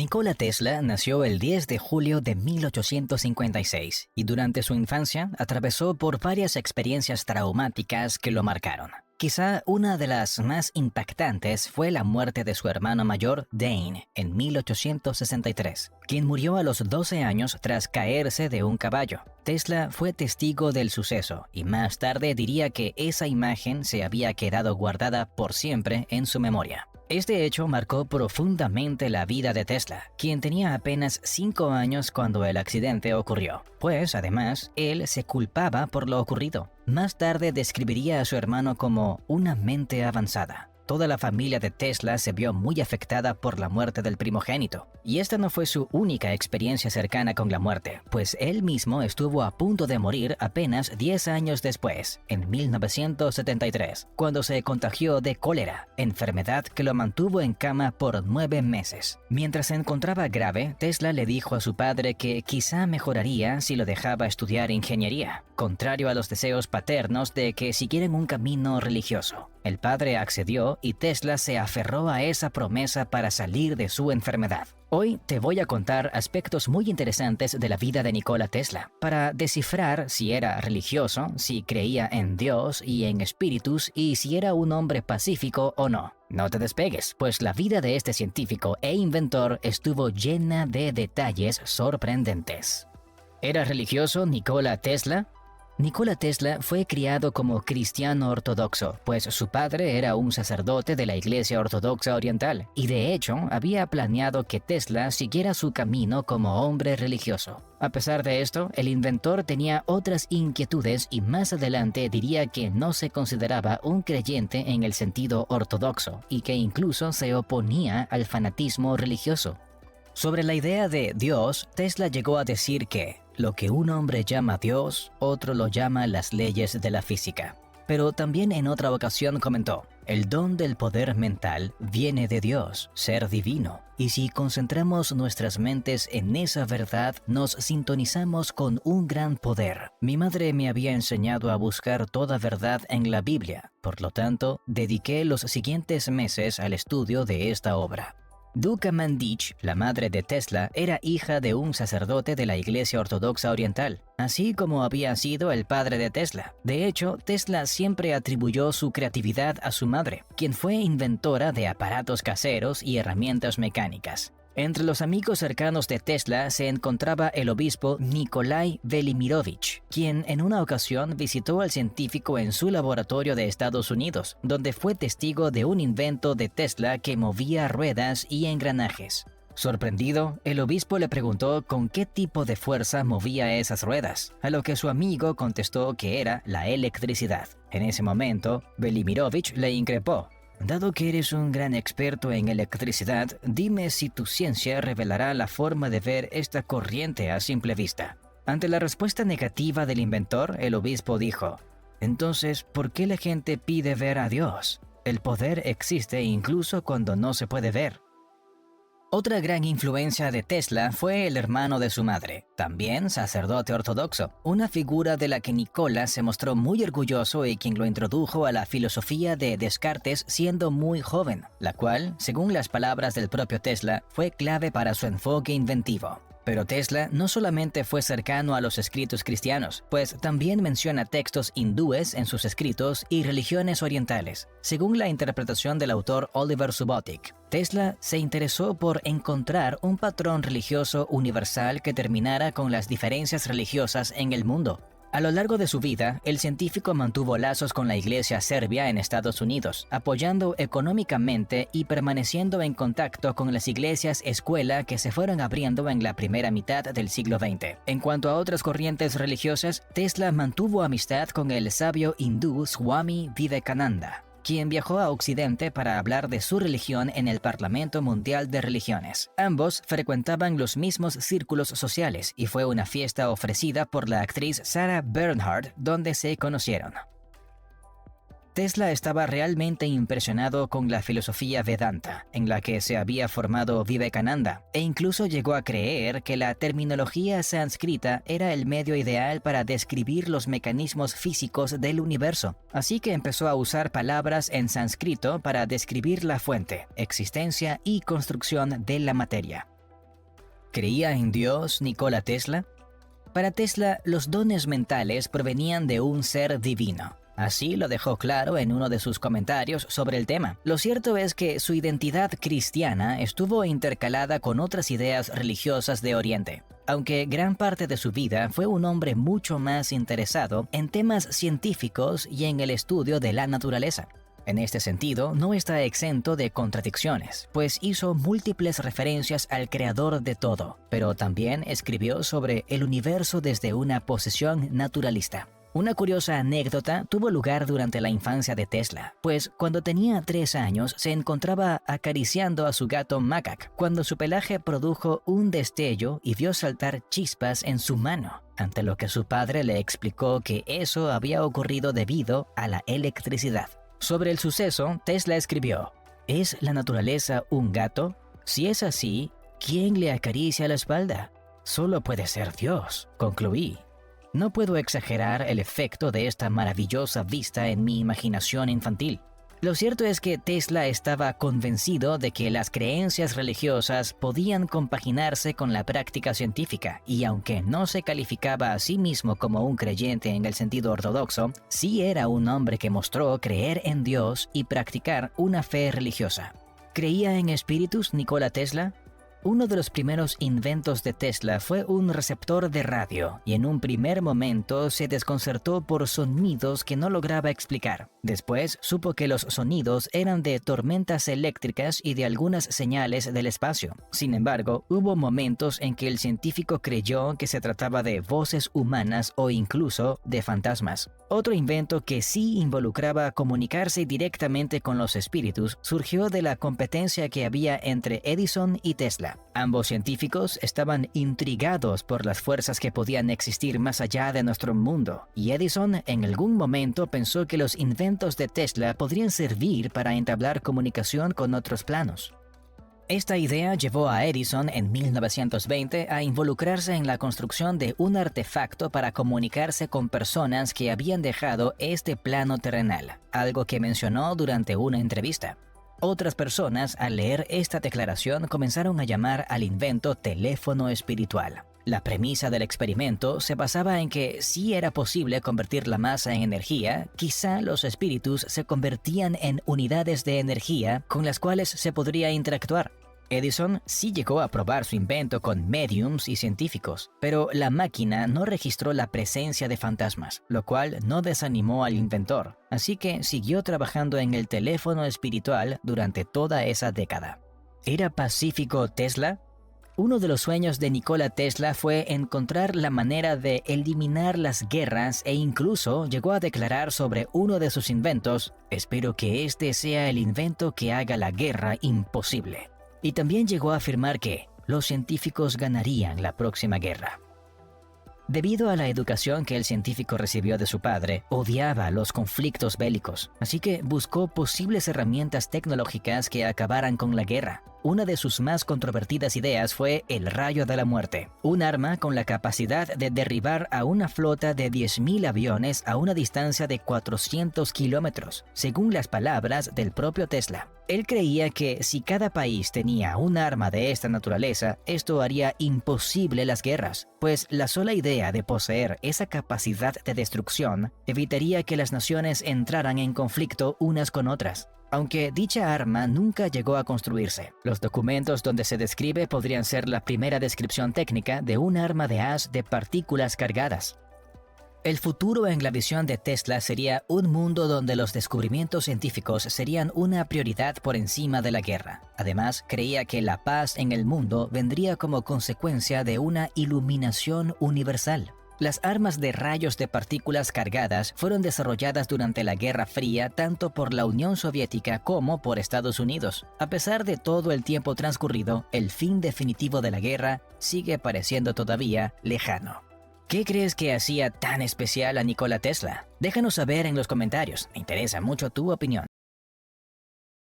Nikola Tesla nació el 10 de julio de 1856 y durante su infancia atravesó por varias experiencias traumáticas que lo marcaron. Quizá una de las más impactantes fue la muerte de su hermano mayor, Dane, en 1863, quien murió a los 12 años tras caerse de un caballo. Tesla fue testigo del suceso y más tarde diría que esa imagen se había quedado guardada por siempre en su memoria. Este hecho marcó profundamente la vida de Tesla, quien tenía apenas 5 años cuando el accidente ocurrió, pues además él se culpaba por lo ocurrido. Más tarde describiría a su hermano como una mente avanzada. Toda la familia de Tesla se vio muy afectada por la muerte del primogénito, y esta no fue su única experiencia cercana con la muerte, pues él mismo estuvo a punto de morir apenas 10 años después, en 1973, cuando se contagió de cólera, enfermedad que lo mantuvo en cama por 9 meses. Mientras se encontraba grave, Tesla le dijo a su padre que quizá mejoraría si lo dejaba estudiar ingeniería, contrario a los deseos paternos de que siguieran un camino religioso. El padre accedió y Tesla se aferró a esa promesa para salir de su enfermedad. Hoy te voy a contar aspectos muy interesantes de la vida de Nikola Tesla, para descifrar si era religioso, si creía en Dios y en espíritus y si era un hombre pacífico o no. No te despegues, pues la vida de este científico e inventor estuvo llena de detalles sorprendentes. ¿Era religioso Nikola Tesla? Nikola Tesla fue criado como cristiano ortodoxo, pues su padre era un sacerdote de la Iglesia Ortodoxa Oriental, y de hecho había planeado que Tesla siguiera su camino como hombre religioso. A pesar de esto, el inventor tenía otras inquietudes y más adelante diría que no se consideraba un creyente en el sentido ortodoxo y que incluso se oponía al fanatismo religioso. Sobre la idea de Dios, Tesla llegó a decir que lo que un hombre llama Dios, otro lo llama las leyes de la física. Pero también en otra ocasión comentó, el don del poder mental viene de Dios, ser divino, y si concentramos nuestras mentes en esa verdad, nos sintonizamos con un gran poder. Mi madre me había enseñado a buscar toda verdad en la Biblia, por lo tanto, dediqué los siguientes meses al estudio de esta obra. Duca Mandich, la madre de Tesla, era hija de un sacerdote de la Iglesia Ortodoxa Oriental, así como había sido el padre de Tesla. De hecho, Tesla siempre atribuyó su creatividad a su madre, quien fue inventora de aparatos caseros y herramientas mecánicas. Entre los amigos cercanos de Tesla se encontraba el obispo Nikolai Velimirovich, quien en una ocasión visitó al científico en su laboratorio de Estados Unidos, donde fue testigo de un invento de Tesla que movía ruedas y engranajes. Sorprendido, el obispo le preguntó con qué tipo de fuerza movía esas ruedas, a lo que su amigo contestó que era la electricidad. En ese momento, Velimirovich le increpó: dado que eres un gran experto en electricidad, dime si tu ciencia revelará la forma de ver esta corriente a simple vista. Ante la respuesta negativa del inventor, el obispo dijo: entonces, ¿por qué la gente pide ver a Dios? El poder existe incluso cuando no se puede ver. Otra gran influencia de Tesla fue el hermano de su madre, también sacerdote ortodoxo, una figura de la que Nikola se mostró muy orgulloso y quien lo introdujo a la filosofía de Descartes siendo muy joven, la cual, según las palabras del propio Tesla, fue clave para su enfoque inventivo. Pero Tesla no solamente fue cercano a los escritos cristianos, pues también menciona textos hindúes en sus escritos y religiones orientales. Según la interpretación del autor Oliver Subotic, Tesla se interesó por encontrar un patrón religioso universal que terminara con las diferencias religiosas en el mundo. A lo largo de su vida, el científico mantuvo lazos con la Iglesia Serbia en Estados Unidos, apoyando económicamente y permaneciendo en contacto con las iglesias escuela que se fueron abriendo en la primera mitad del siglo XX. En cuanto a otras corrientes religiosas, Tesla mantuvo amistad con el sabio hindú Swami Vivekananda, quien viajó a Occidente para hablar de su religión en el Parlamento Mundial de Religiones. Ambos frecuentaban los mismos círculos sociales y fue una fiesta ofrecida por la actriz Sarah Bernhardt donde se conocieron. Tesla estaba realmente impresionado con la filosofía Vedanta, en la que se había formado Vivekananda, e incluso llegó a creer que la terminología sánscrita era el medio ideal para describir los mecanismos físicos del universo. Así que empezó a usar palabras en sánscrito para describir la fuente, existencia y construcción de la materia. ¿Creía en Dios Nikola Tesla? Para Tesla, los dones mentales provenían de un ser divino. Así lo dejó claro en uno de sus comentarios sobre el tema. Lo cierto es que su identidad cristiana estuvo intercalada con otras ideas religiosas de Oriente. Aunque gran parte de su vida fue un hombre mucho más interesado en temas científicos y en el estudio de la naturaleza. En este sentido, no está exento de contradicciones, pues hizo múltiples referencias al creador de todo, pero también escribió sobre el universo desde una posición naturalista. Una curiosa anécdota tuvo lugar durante la infancia de Tesla, pues cuando tenía 3 años se encontraba acariciando a su gato Macac, cuando su pelaje produjo un destello y vio saltar chispas en su mano, ante lo que su padre le explicó que eso había ocurrido debido a la electricidad. Sobre el suceso, Tesla escribió: ¿Es la naturaleza un gato? Si es así, ¿quién le acaricia la espalda? Solo puede ser Dios, concluí. No puedo exagerar el efecto de esta maravillosa vista en mi imaginación infantil. Lo cierto es que Tesla estaba convencido de que las creencias religiosas podían compaginarse con la práctica científica, y aunque no se calificaba a sí mismo como un creyente en el sentido ortodoxo, sí era un hombre que mostró creer en Dios y practicar una fe religiosa. ¿Creía en espíritus Nikola Tesla? Uno de los primeros inventos de Tesla fue un receptor de radio, y en un primer momento se desconcertó por sonidos que no lograba explicar. Después supo que los sonidos eran de tormentas eléctricas y de algunas señales del espacio. Sin embargo, hubo momentos en que el científico creyó que se trataba de voces humanas o incluso de fantasmas. Otro invento que sí involucraba comunicarse directamente con los espíritus surgió de la competencia que había entre Edison y Tesla. Ambos científicos estaban intrigados por las fuerzas que podían existir más allá de nuestro mundo, y Edison en algún momento pensó que los inventos de Tesla podrían servir para entablar comunicación con otros planos. Esta idea llevó a Edison en 1920 a involucrarse en la construcción de un artefacto para comunicarse con personas que habían dejado este plano terrenal, algo que mencionó durante una entrevista. Otras personas, al leer esta declaración, comenzaron a llamar al invento teléfono espiritual. La premisa del experimento se basaba en que si era posible convertir la masa en energía, quizá los espíritus se convertían en unidades de energía con las cuales se podría interactuar. Edison sí llegó a probar su invento con médiums y científicos, pero la máquina no registró la presencia de fantasmas, lo cual no desanimó al inventor, así que siguió trabajando en el teléfono espiritual durante toda esa década. ¿Era pacífico Tesla? Uno de los sueños de Nikola Tesla fue encontrar la manera de eliminar las guerras e incluso llegó a declarar sobre uno de sus inventos: «Espero que este sea el invento que haga la guerra imposible». Y también llegó a afirmar que los científicos ganarían la próxima guerra. Debido a la educación que el científico recibió de su padre, odiaba los conflictos bélicos, así que buscó posibles herramientas tecnológicas que acabaran con la guerra. Una de sus más controvertidas ideas fue el rayo de la muerte, un arma con la capacidad de derribar a una flota de 10.000 aviones a una distancia de 400 kilómetros, según las palabras del propio Tesla. Él creía que si cada país tenía un arma de esta naturaleza, esto haría imposible las guerras, pues la sola idea de poseer esa capacidad de destrucción evitaría que las naciones entraran en conflicto unas con otras. Aunque dicha arma nunca llegó a construirse, los documentos donde se describe podrían ser la primera descripción técnica de un arma de haz de partículas cargadas. El futuro en la visión de Tesla sería un mundo donde los descubrimientos científicos serían una prioridad por encima de la guerra. Además, creía que la paz en el mundo vendría como consecuencia de una iluminación universal. Las armas de rayos de partículas cargadas fueron desarrolladas durante la Guerra Fría tanto por la Unión Soviética como por Estados Unidos. A pesar de todo el tiempo transcurrido, el fin definitivo de la guerra sigue pareciendo todavía lejano. ¿Qué crees que hacía tan especial a Nikola Tesla? Déjanos saber en los comentarios, me interesa mucho tu opinión.